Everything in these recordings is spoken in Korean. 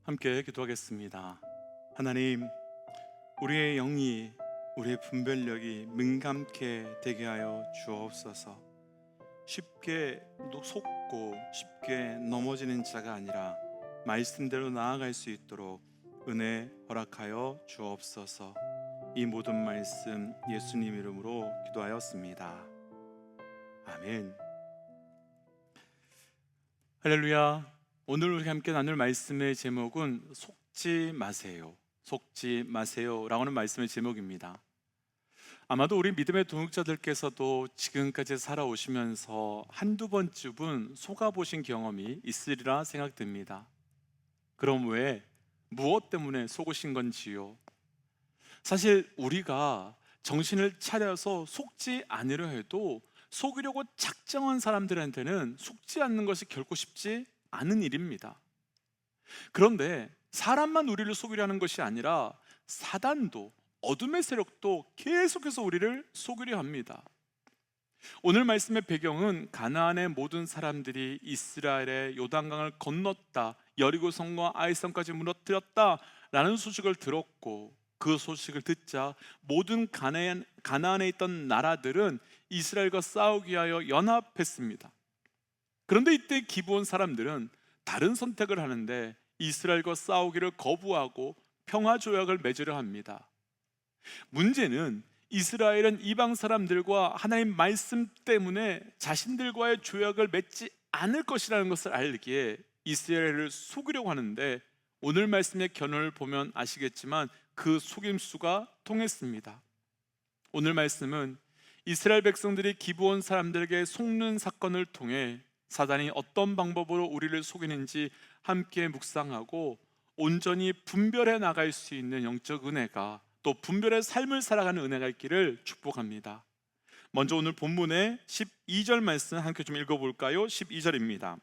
함께 기도하겠습니다. 하나님, 우리의 영이, 우리의 분별력이 민감케 되게 하여 주옵소서. 쉽게 속고 쉽게 넘어지는 자가 아니라 말씀대로 나아갈 수 있도록 은혜 허락하여 주옵소서. 이 모든 말씀 예수님 이름으로 기도하였습니다. 아멘. 할렐루야. 오늘 우리 함께 나눌 말씀의 제목은 속지 마세요. 속지 마세요 라고 하는 말씀의 제목입니다. 아마도 우리 믿음의 동역자들께서도 지금까지 살아오시면서 한두 번쯤은 속아보신 경험이 있으리라 생각됩니다. 그럼 왜, 무엇 때문에 속으신 건지요? 사실 우리가 정신을 차려서 속지 않으려 해도 속이려고 작정한 사람들한테는 속지 않는 것이 결코 쉽지 않은 일입니다. 그런데 사람만 우리를 속이려는 것이 아니라 사단도, 어둠의 세력도 계속해서 우리를 속이려 합니다. 오늘 말씀의 배경은 가나안의 모든 사람들이 이스라엘의 요단강을 건넜다, 여리고성과 아이성까지 무너뜨렸다 라는 소식을 들었고, 그 소식을 듣자 모든 가나안에 있던 나라들은 이스라엘과 싸우기 위하여 연합했습니다. 그런데 이때 기브온 사람들은 다른 선택을 하는데 이스라엘과 싸우기를 거부하고 평화 조약을 맺으려 합니다. 문제는 이스라엘은 이방 사람들과 하나님 말씀 때문에 자신들과의 조약을 맺지 않을 것이라는 것을 알기에 이스라엘을 속이려고 하는데, 오늘 말씀의 견해를 보면 아시겠지만 그 속임수가 통했습니다. 오늘 말씀은 이스라엘 백성들이 기브온 사람들에게 속는 사건을 통해 사단이 어떤 방법으로 우리를 속이는지 함께 묵상하고 온전히 분별해 나갈 수 있는 영적 은혜가, 또 분별의 삶을 살아가는 은혜가 있기를 축복합니다. 먼저 오늘 본문의 12절 말씀 함께 좀 읽어볼까요? 12절입니다.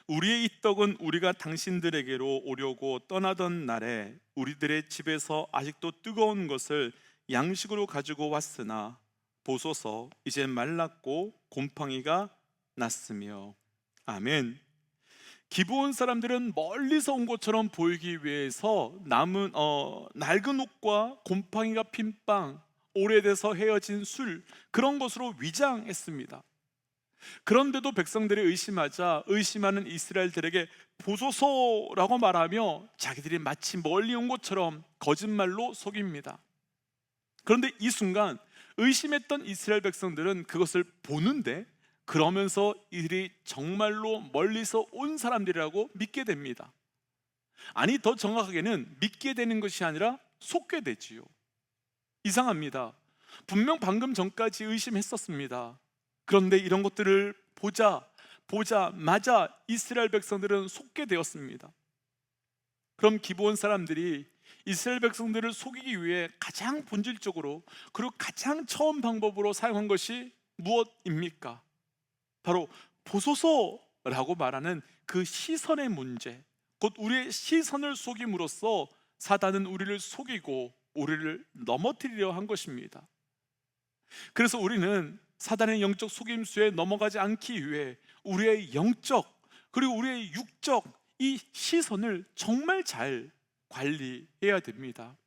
우리의 이 떡은 우리가 당신들에게로 오려고 떠나던 날에 우리들의 집에서 아직도 뜨거운 것을 양식으로 가지고 왔으나 보소서 이제 말랐고 곰팡이가 났으며. 아멘. 기브온 사람들은 멀리서 온 것처럼 보이기 위해서 남은 낡은 옷과 곰팡이가 핀 빵, 오래돼서 헤어진 술, 그런 것으로 위장했습니다. 그런데도 백성들이 의심하자 의심하는 이스라엘들에게 보소서라고 말하며 자기들이 마치 멀리 온 것처럼 거짓말로 속입니다. 그런데 이 순간 의심했던 이스라엘 백성들은 그것을 보는데, 그러면서 이들이 정말로 멀리서 온 사람들이라고 믿게 됩니다. 아니, 더 정확하게는 믿게 되는 것이 아니라 속게 되지요. 이상합니다. 분명 방금 전까지 의심했었습니다. 그런데 이런 것들을 보자마자 이스라엘 백성들은 속게 되었습니다. 그럼 기브온 사람들이 이스라엘 백성들을 속이기 위해 가장 본질적으로, 그리고 가장 처음 방법으로 사용한 것이 무엇입니까? 바로 보소서라고 말하는 그 시선의 문제, 곧 우리의 시선을 속임으로써 사단은 우리를 속이고 우리를 넘어뜨리려 한 것입니다. 그래서 우리는 사단의 영적 속임수에 넘어가지 않기 위해 우리의 영적 그리고 우리의 육적 이 시선을 정말 잘 관리해야 됩니다.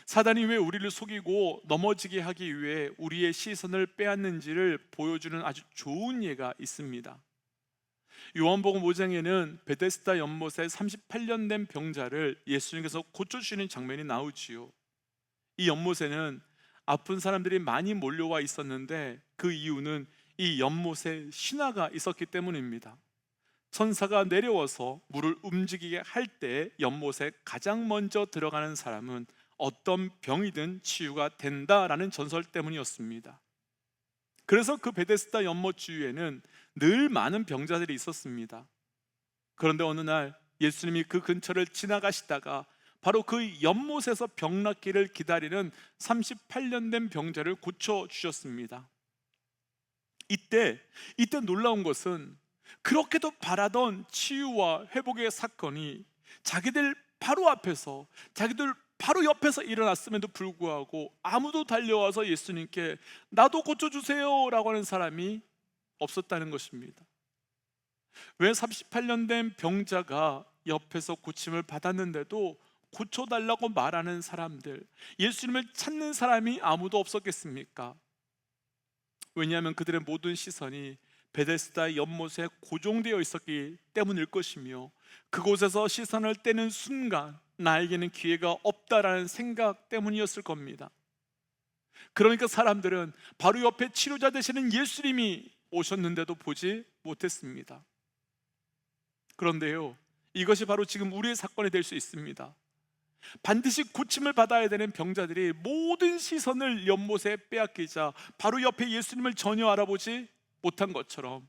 사단이 왜 우리를 속이고 넘어지게 하기 위해 우리의 시선을 빼앗는지를 보여주는 아주 좋은 예가 있습니다. 요한복음 5장에는 베데스다 연못에 38년 된 병자를 예수님께서 고쳐주시는 장면이 나오지요. 이 연못에는 아픈 사람들이 많이 몰려와 있었는데 그 이유는 이 연못에 신화가 있었기 때문입니다. 천사가 내려와서 물을 움직이게 할 때 연못에 가장 먼저 들어가는 사람은 어떤 병이든 치유가 된다라는 전설 때문이었습니다. 그래서 그 베데스다 연못 주위에는 늘 많은 병자들이 있었습니다. 그런데 어느 날 예수님이 그 근처를 지나가시다가 바로 그 연못에서 병 낫기를 기다리는 38년 된 병자를 고쳐주셨습니다. 이때 놀라운 것은 그렇게도 바라던 치유와 회복의 사건이 자기들 바로 앞에서, 자기들 바로 옆에서 일어났음에도 불구하고 아무도 달려와서 예수님께 나도 고쳐주세요 라고 하는 사람이 없었다는 것입니다. 왜 38년 된 병자가 옆에서 고침을 받았는데도 고쳐달라고 말하는 사람들, 예수님을 찾는 사람이 아무도 없었겠습니까? 왜냐하면 그들의 모든 시선이 베데스다 연못에 고정되어 있었기 때문일 것이며, 그곳에서 시선을 떼는 순간 나에게는 기회가 없다라는 생각 때문이었을 겁니다. 그러니까 사람들은 바로 옆에 치료자 되시는 예수님이 오셨는데도 보지 못했습니다. 그런데요, 이것이 바로 지금 우리의 사건이 될 수 있습니다. 반드시 고침을 받아야 되는 병자들이 모든 시선을 연못에 빼앗기자 바로 옆에 예수님을 전혀 알아보지 못한 것처럼,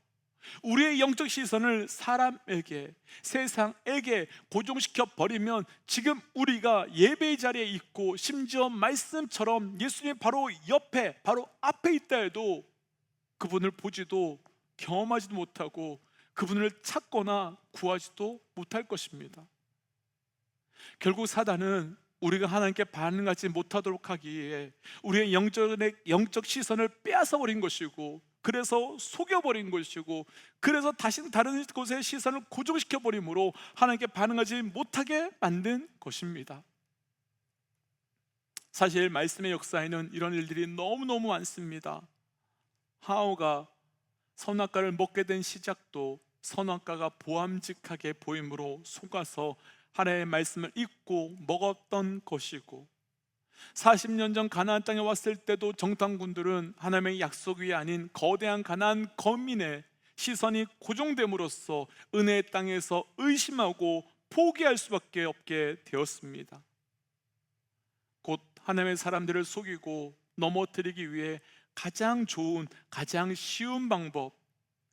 우리의 영적 시선을 사람에게, 세상에게 고정시켜 버리면 지금 우리가 예배의 자리에 있고 심지어 말씀처럼 예수님 바로 옆에, 바로 앞에 있다 해도 그분을 보지도 경험하지도 못하고 그분을 찾거나 구하지도 못할 것입니다. 결국 사단은 우리가 하나님께 반응하지 못하도록 하기 위해 우리의 영적 시선을 빼앗아 버린 것이고, 그래서 속여버린 것이고, 그래서 다시 다른 곳에 시선을 고정시켜 버림으로 하나님께 반응하지 못하게 만든 것입니다. 사실 말씀의 역사에는 이런 일들이 너무너무 많습니다. 하오가 선악과를 먹게 된 시작도 선악과가 보암직하게 보임으로 속아서 하나님의 말씀을 잊고 먹었던 것이고, 40년 전 가나안 땅에 왔을 때도 정탐꾼들은 하나님의 약속 위에 아닌 거대한 가나안 거민의 시선이 고정됨으로써 은혜의 땅에서 의심하고 포기할 수밖에 없게 되었습니다. 곧 하나님의 사람들을 속이고 넘어뜨리기 위해 가장 좋은, 가장 쉬운 방법,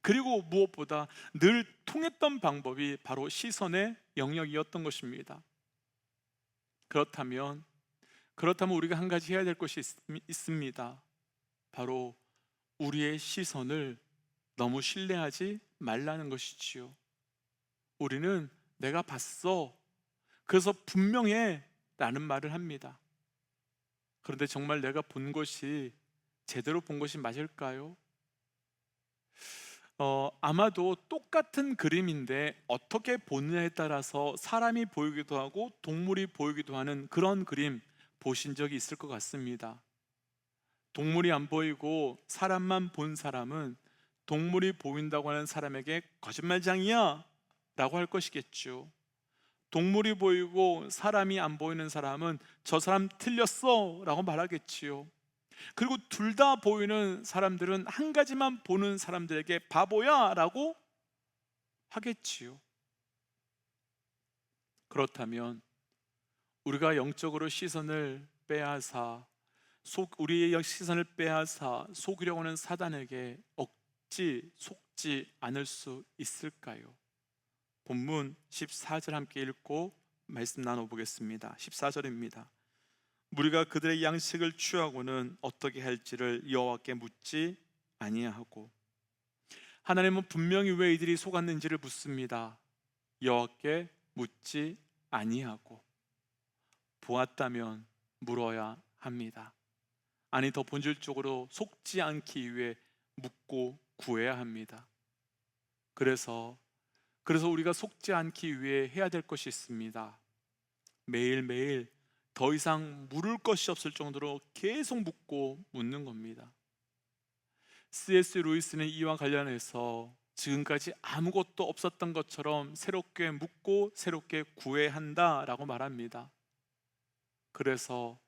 그리고 무엇보다 늘 통했던 방법이 바로 시선의 영역이었던 것입니다. 그렇다면 우리가 한 가지 해야 될 것이 있습니다. 바로 우리의 시선을 너무 신뢰하지 말라는 것이지요. 우리는 내가 봤어, 그래서 분명해 라는 말을 합니다. 그런데 정말 내가 본 것이 제대로 본 것이 맞을까요? 아마도 똑같은 그림인데 어떻게 보느냐에 따라서 사람이 보이기도 하고 동물이 보이기도 하는 그런 그림 보신 적이 있을 것 같습니다. 동물이 안 보이고 사람만 본 사람은 동물이 보인다고 하는 사람에게 거짓말장이야 라고 할 것이겠죠. 동물이 보이고 사람이 안 보이는 사람은 저 사람 틀렸어 라고 말하겠지요. 그리고 둘 다 보이는 사람들은 한 가지만 보는 사람들에게 바보야 라고 하겠지요. 그렇다면 우리가 영적으로 시선을 빼앗아 우리의 시선을 빼앗아 속이려고 하는 사단에게 속지 않을 수 있을까요? 본문 14절 함께 읽고 말씀 나눠보겠습니다. 14절입니다. 무리가 그들의 양식을 취하고는 어떻게 할지를 여호와께 묻지 아니하고. 하나님은 분명히 왜 이들이 속았는지를 묻습니다. 여호와께 묻지 아니하고. 보았다면 물어야 합니다. 아니, 더 본질적으로 속지 않기 위해 묻고 구해야 합니다. 그래서 우리가 속지 않기 위해 해야 될 것이 있습니다. 매일매일 더 이상 물을 것이 없을 정도로 계속 묻는 겁니다. C.S. 루이스는 이와 관련해서 지금까지 아무것도 없었던 것처럼 새롭게 묻고 새롭게 구해야 한다라고 말합니다. 그래서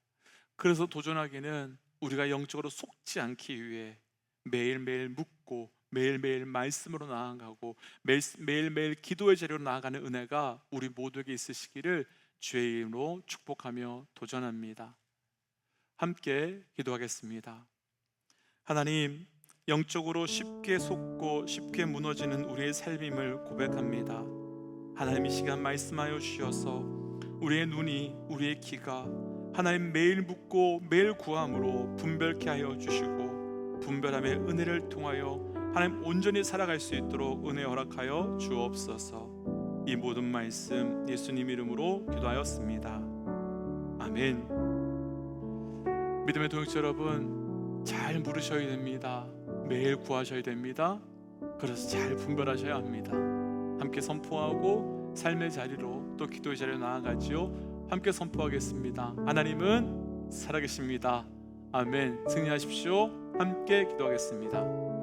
도전하기는 우리가 영적으로 속지 않기 위해 매일매일 묻고 매일매일 말씀으로 나아가고 매일매일 기도의 자리로 나아가는 은혜가 우리 모두에게 있으시기를 주의 이름으로 축복하며 도전합니다. 함께 기도하겠습니다. 하나님, 영적으로 쉽게 속고 쉽게 무너지는 우리의 삶임을 고백합니다. 하나님, 이 시간 말씀하여 주셔서 우리의 눈이, 우리의 귀가 하나님 매일 묻고 매일 구함으로 분별케 하여 주시고, 분별함의 은혜를 통하여 하나님 온전히 살아갈 수 있도록 은혜 허락하여 주옵소서. 이 모든 말씀 예수님 이름으로 기도하였습니다. 아멘. 믿음의 동역자 여러분, 잘 물으셔야 됩니다. 매일 구하셔야 됩니다. 그래서 잘 분별하셔야 합니다. 함께 선포하고 삶의 자리로 또 기도의 자리로 나아가지요. 함께 선포하겠습니다. 하나님은 살아계십니다. 아멘. 승리하십시오. 함께 기도하겠습니다.